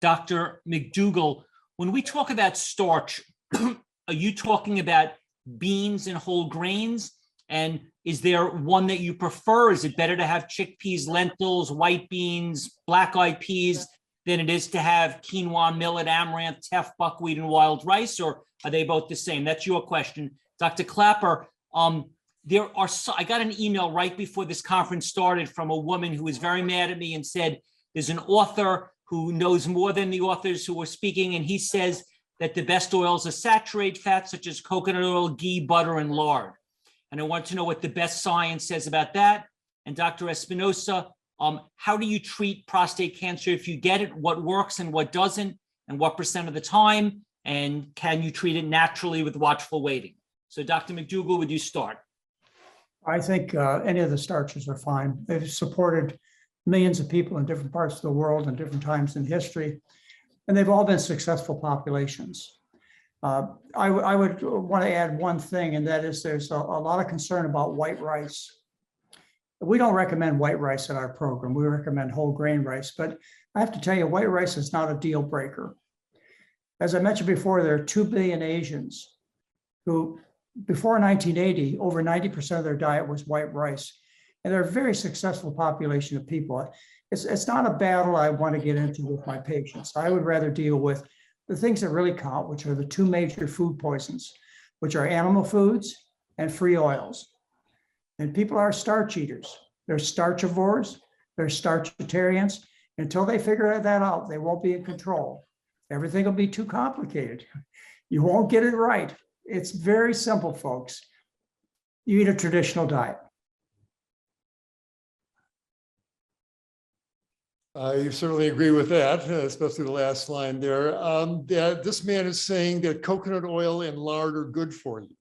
Dr. McDougall, when we talk about starch, are you talking about beans and whole grains? And is there one that you prefer? Is it better to have chickpeas, lentils, white beans, black-eyed peas than it is to have quinoa, millet, amaranth, teff, buckwheat, and wild rice, or are they both the same? That's your question. Dr. Klaper, I got an email right before this conference started from a woman who was very mad at me and said, there's an author who knows more than the authors who were speaking, and he says that the best oils are saturated fats such as coconut oil, ghee, butter, and lard. And I want to know what the best science says about that. And Dr. Espinosa, how do you treat prostate cancer if you get it? What works and what doesn't, and what % of the time? And can you treat it naturally with watchful waiting? So Dr. McDougall, would you start? I think any of the starches are fine. They've supported millions of people in different parts of the world and different times in history, and they've all been successful populations. I would want to add one thing, and that is there's a lot of concern about white rice. We don't recommend white rice in our program. We recommend whole grain rice, but I have to tell you, white rice is not a deal breaker. As I mentioned before, there are 2 billion Asians who, before 1980, over 90% of their diet was white rice. And they're a very successful population of people. It's not a battle I want to get into with my patients. I would rather deal with the things that really count, which are the 2 major food poisons, which are animal foods and free oils. And people are starch eaters. They're starchivores, they're starchitarians. Until they figure that out, they won't be in control. Everything will be too complicated. You won't get it right. It's very simple, folks. You eat a traditional diet. I certainly agree with that, especially the last line there. This man is saying that coconut oil and lard are good for you.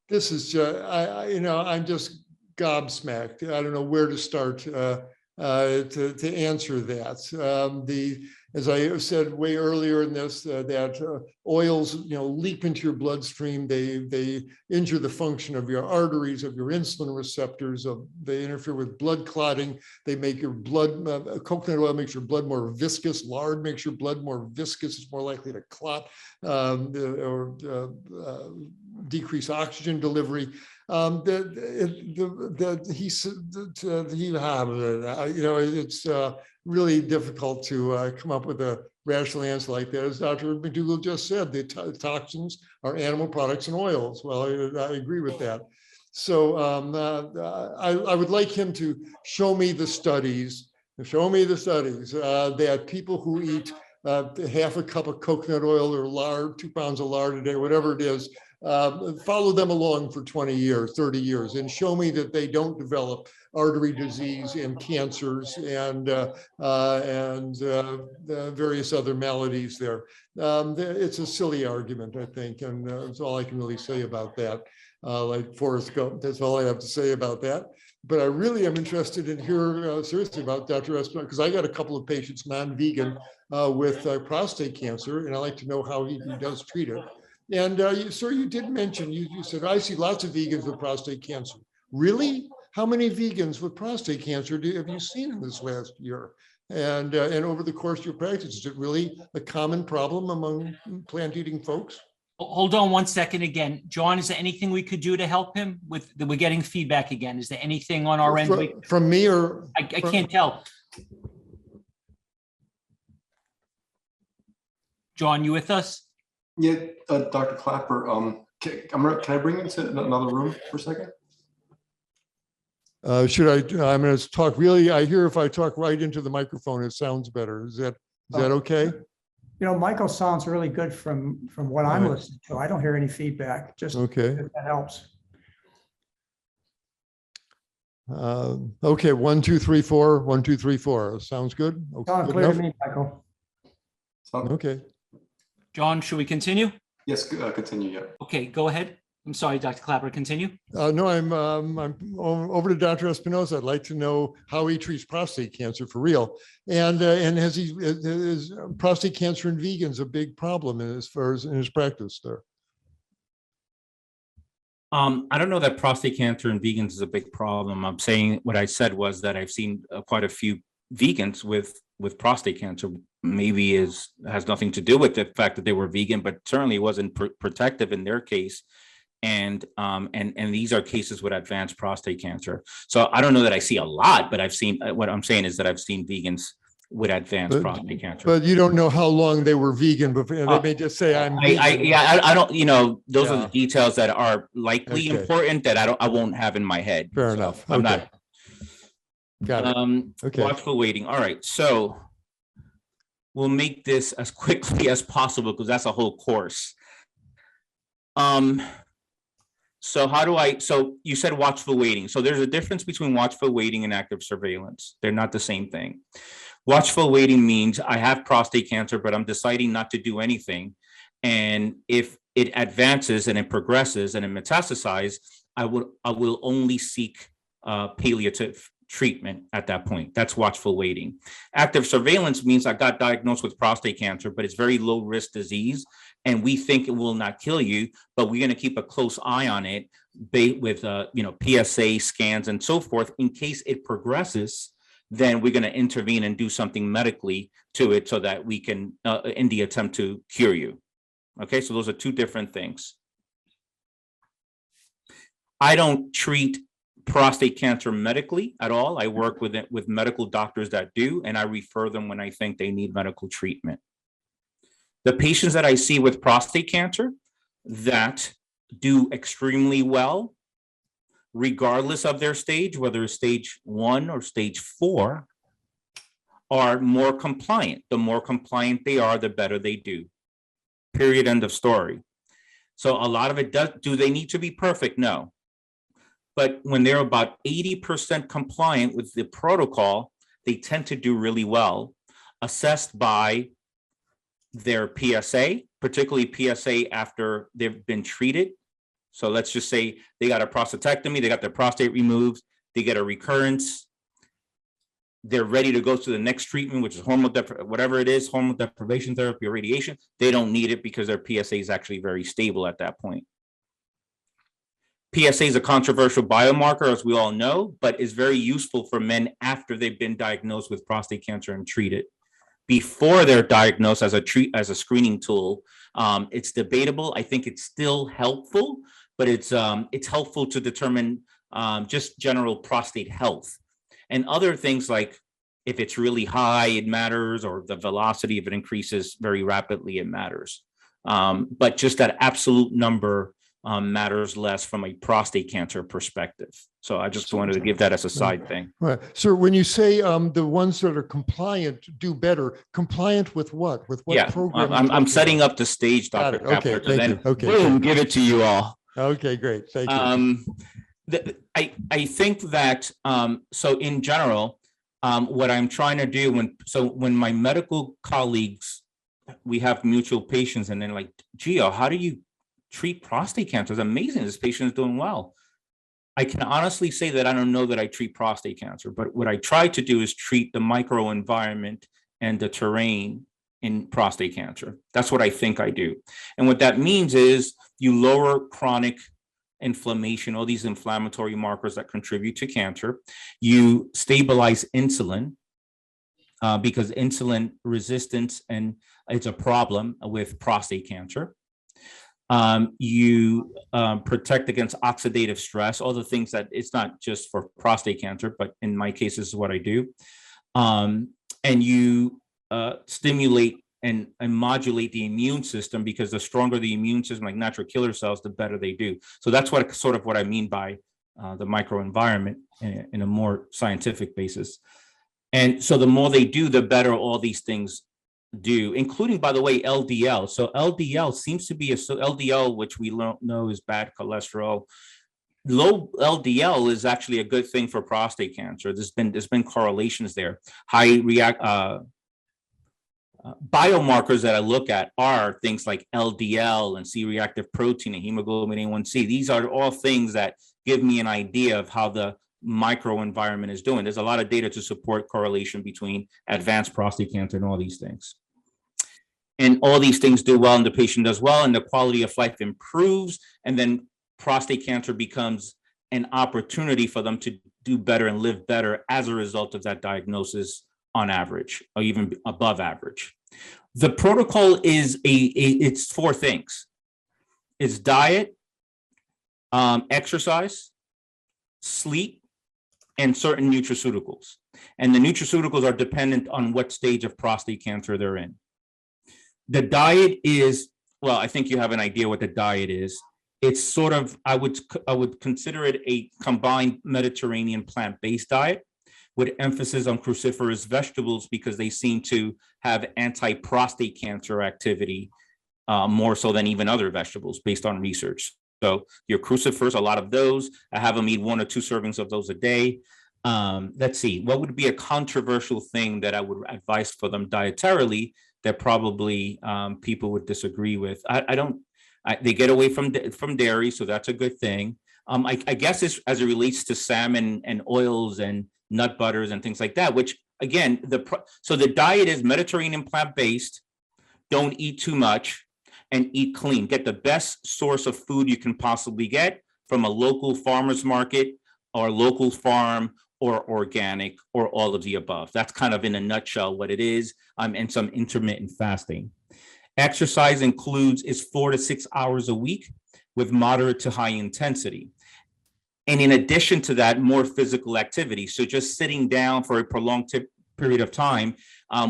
This is just, I'm just gobsmacked. I don't know where to start to answer that. As I said way earlier in this, that oils, leap into your bloodstream. They injure the function of your arteries, of your insulin receptors. They interfere with blood clotting. They make your blood. Coconut oil makes your blood more viscous. Lard makes your blood more viscous. It's more likely to clot or decrease oxygen delivery. It's really difficult to come up with a rational answer like that. As Dr. McDougall just said, the toxins are animal products and oils. Well, I agree with that. So I would like him to show me the studies that people who eat half a cup of coconut oil or lard, 2 pounds of lard a day, whatever it is, follow them along for 20 years, 30 years, and show me that they don't develop artery disease and cancers and various other maladies there. It's a silly argument, I think, and that's all I can really say about that. Like Forrest Gump, that's all I have to say about that. But I really am interested in hearing seriously about Dr. Espinosa, because I got a couple of patients, non-vegan, with prostate cancer, and I like to know how he does treat it. And sir, you did mention, you said, I see lots of vegans with prostate cancer. Really? How many vegans with prostate cancer have you seen in this last year? And over the course of your practice, is it really a common problem among plant-eating folks? Hold on one second again. John, is there anything we could do to help him with? We're getting feedback again. Is there anything on our end? From me or? I can't tell. John, you with us? Yeah, Dr. Klaper, can I bring you into another room for a second? I'm going to talk really, I hear if I talk right into the microphone, it sounds better. Is that okay? Michael sounds really good from what I'm listening to. I don't hear any feedback. Just okay. If that helps. Okay, 1, 2, 3, 4. 1, 2, 3, 4. Sounds good. Okay, sounds clear to me, Michael. Okay. John, should we continue? Yes, continue. Yeah. Okay, go ahead. I'm sorry, Dr. Klaper, continue. No, I'm over to Dr. Espinosa. I'd like to know how he treats prostate cancer for real, and is prostate cancer in vegans a big problem as far as in his practice there? I don't know that prostate cancer in vegans is a big problem. I'm saying what I said was that I've seen quite a few vegans with prostate cancer, maybe has nothing to do with the fact that they were vegan, but certainly wasn't protective in their case. And these are cases with advanced prostate cancer. So I don't know that I see a lot, but I've seen, what I'm saying is that I've seen vegans with advanced prostate cancer. But you don't know how long they were vegan before. They may just say, I'm vegan. I don't, those are the details that are likely important that I won't have in my head. Fair enough. I'm not. Got it. Okay. Watchful waiting. All right. So we'll make this as quickly as possible because that's a whole course. So you said watchful waiting. So there's a difference between watchful waiting and active surveillance. They're not the same thing. Watchful waiting means I have prostate cancer, but I'm deciding not to do anything. And if it advances and it progresses and it metastasizes, I will only seek palliative treatment at that point. That's watchful waiting. Active surveillance means I got diagnosed with prostate cancer, but it's very low risk disease. And we think it will not kill you, but we're going to keep a close eye on it with, PSA scans and so forth. In case it progresses, then we're going to intervene and do something medically to it so that we can, in the attempt to cure you. Okay, so those are two different things. I don't treat prostate cancer medically at all. I work with medical doctors that do, and I refer them when I think they need medical treatment. The patients that I see with prostate cancer that do extremely well, regardless of their stage, whether it's stage 1 or stage 4, are more compliant. The more compliant they are, the better they do. Period, end of story. So a lot of it do they need to be perfect? No. But when they're about 80% compliant with the protocol, they tend to do really well, assessed by their PSA, particularly PSA after they've been treated. So let's just say they got a prostatectomy, they got their prostate removed, they get a recurrence, they're ready to go to the next treatment, which is hormone deprivation therapy or radiation. They don't need it because their PSA is actually very stable at that point. PSA is a controversial biomarker, as we all know, but is very useful for men after they've been diagnosed with prostate cancer and treated. Before they're diagnosed as a screening tool, it's debatable. I think it's still helpful, but it's helpful to determine just general prostate health. And other things like if it's really high, it matters, or the velocity, if it increases very rapidly, it matters. But just that absolute number matters less from a prostate cancer perspective. So I just wanted to give that as a side thing. Right. So when you say the ones that are compliant do better, compliant with what? With what program? I'm setting up the stage, Dr. Klaper, to then boom, give it to you all. Okay, great. Thank you. I think that, so in general, what I'm trying to do when my medical colleagues, we have mutual patients and then like, Geo, how do you treat prostate cancer? It's amazing. This patient is doing well. I can honestly say that I don't know that I treat prostate cancer, but what I try to do is treat the microenvironment and the terrain in prostate cancer. That's what I think I do. And what that means is you lower chronic inflammation, all these inflammatory markers that contribute to cancer. You stabilize insulin because insulin resistance and it's a problem with prostate cancer. You protect against oxidative stress, all the things that it's not just for prostate cancer, but in my case, this is what I do. And you stimulate and modulate the immune system because the stronger the immune system, like natural killer cells, the better they do. So that's what I mean by the microenvironment in a more scientific basis. And so the more they do, the better all these things do, including, by the way, LDL. So LDL seems to be LDL, which we know is bad cholesterol. Low LDL is actually a good thing for prostate cancer. There's been correlations there. High biomarkers that I look at are things like LDL and C-reactive protein and hemoglobin A1C. These are all things that give me an idea of how the microenvironment is doing. There's a lot of data to support correlation between advanced prostate cancer and all these things. And all these things do well and the patient does well and the quality of life improves. And then prostate cancer becomes an opportunity for them to do better and live better as a result of that diagnosis on average, or even above average. The protocol is it's 4 things. It's diet, exercise, sleep, and certain nutraceuticals. And the nutraceuticals are dependent on what stage of prostate cancer they're in. The diet is, well, I think you have an idea what the diet is. It's sort of, I would consider it a combined Mediterranean plant-based diet with emphasis on cruciferous vegetables because they seem to have anti-prostate cancer activity more so than even other vegetables based on research. So your crucifers, a lot of those, I have them eat 1 or 2 servings of those a day. Let's see, what would be a controversial thing that I would advise for them dietarily that probably people would disagree with? They get away from dairy, so that's a good thing. I guess it's, as it relates to salmon and oils and nut butters and things like that, which again, so the diet is Mediterranean plant-based, don't eat too much, and eat clean. Get the best source of food you can possibly get from a local farmer's market or local farm or organic or all of the above. That's kind of in a nutshell what it is, and some intermittent fasting. Exercise is 4 to 6 hours a week with moderate to high intensity. And in addition to that, more physical activity. So just sitting down for a prolonged period of time,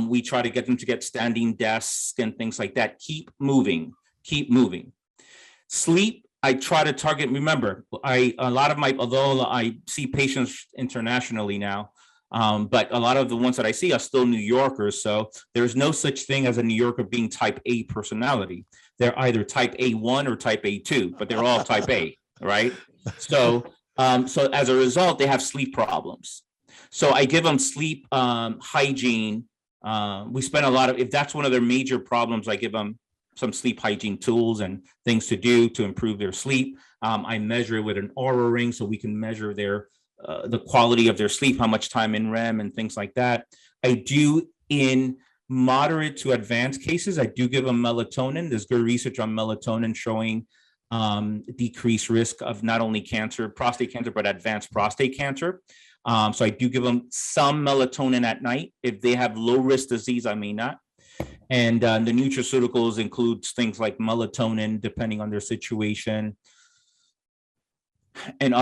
we try to get them to get standing desks and things like that. Keep moving. Sleep, I try to target, remember, although I see patients internationally now, but a lot of the ones that I see are still New Yorkers. So there's no such thing as a New Yorker being type A personality. They're either type A1 or type A2, but they're all type A, right? So as a result, they have sleep problems. So I give them sleep hygiene. We spend a lot of, if that's one of their major problems, I give them some sleep hygiene tools and things to do to improve their sleep. I measure it with an Oura ring so we can measure the quality of their sleep, how much time in REM and things like that. I do, in moderate to advanced cases, I do give them melatonin. There's good research on melatonin showing decreased risk of not only cancer, prostate cancer, but advanced prostate cancer. So I do give them some melatonin at night. If they have low risk disease, I may not. And the nutraceuticals includes things like melatonin, depending on their situation, and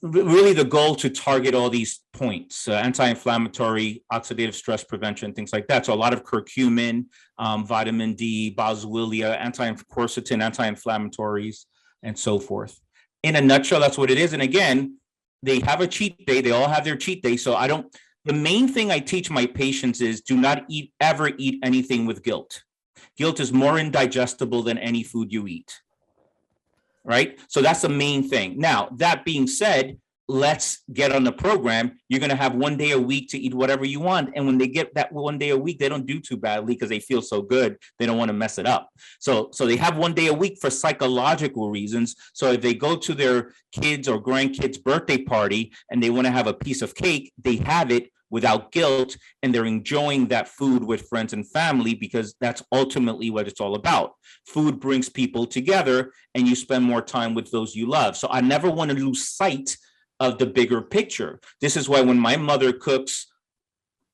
really the goal to target all these points, anti-inflammatory, oxidative stress prevention, things like that. So a lot of curcumin, vitamin D, boswellia, quercetin, anti-inflammatories, and so forth. In a nutshell, that's what it is. And again, they have a cheat day. They all have their cheat day. So the main thing I teach my patients is do not ever eat anything with guilt. Guilt is more indigestible than any food you eat. Right? So that's the main thing. Now, that being said, let's get on the program. You're going to have 1 day a week to eat whatever you want. And when they get that 1 day a week, they don't do too badly because they feel so good. They don't want to mess it up. So they have 1 day a week for psychological reasons. So if they go to their kids' or grandkids' birthday party and they want to have a piece of cake, they have it without guilt, and they're enjoying that food with friends and family because that's ultimately what it's all about. Food brings people together and you spend more time with those you love. So I never want to lose sight of the bigger picture. This is why when my mother cooks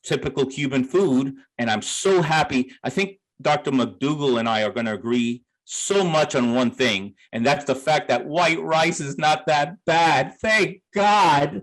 typical Cuban food, and I'm so happy, I think Dr. McDougall and I are going to agree so much on one thing, and that's the fact that white rice is not that bad. Thank God.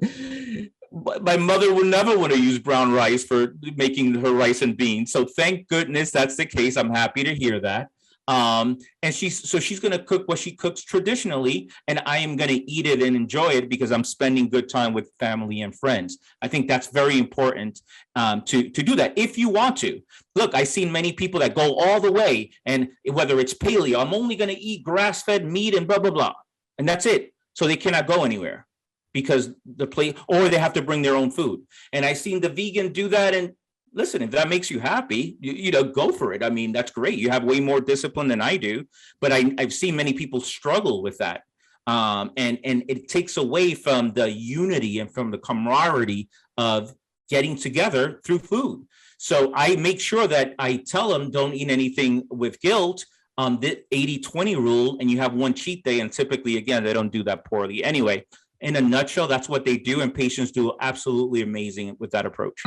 My mother would never want to use brown rice for making her rice and beans. So thank goodness that's the case. I'm happy to hear that. And she's going to cook what she cooks traditionally, and I am going to eat it and enjoy it because I'm spending good time with family and friends. I think that's very important to do that if you want to. Look, I've seen many people that go all the way, and whether it's paleo, I'm only going to eat grass-fed meat and blah, blah, blah. And that's it. So they cannot go anywhere because or they have to bring their own food. And I've seen the vegan do that, and listen, if that makes you happy, you know, go for it. I mean, that's great. You have way more discipline than I do, but I've seen many people struggle with that. And it takes away from the unity and from the camaraderie of getting together through food. So I make sure that I tell them don't eat anything with guilt, the 80-20 rule, and you have one cheat day. And typically, again, they don't do that poorly. Anyway, in a nutshell, that's what they do. And patients do absolutely amazing with that approach.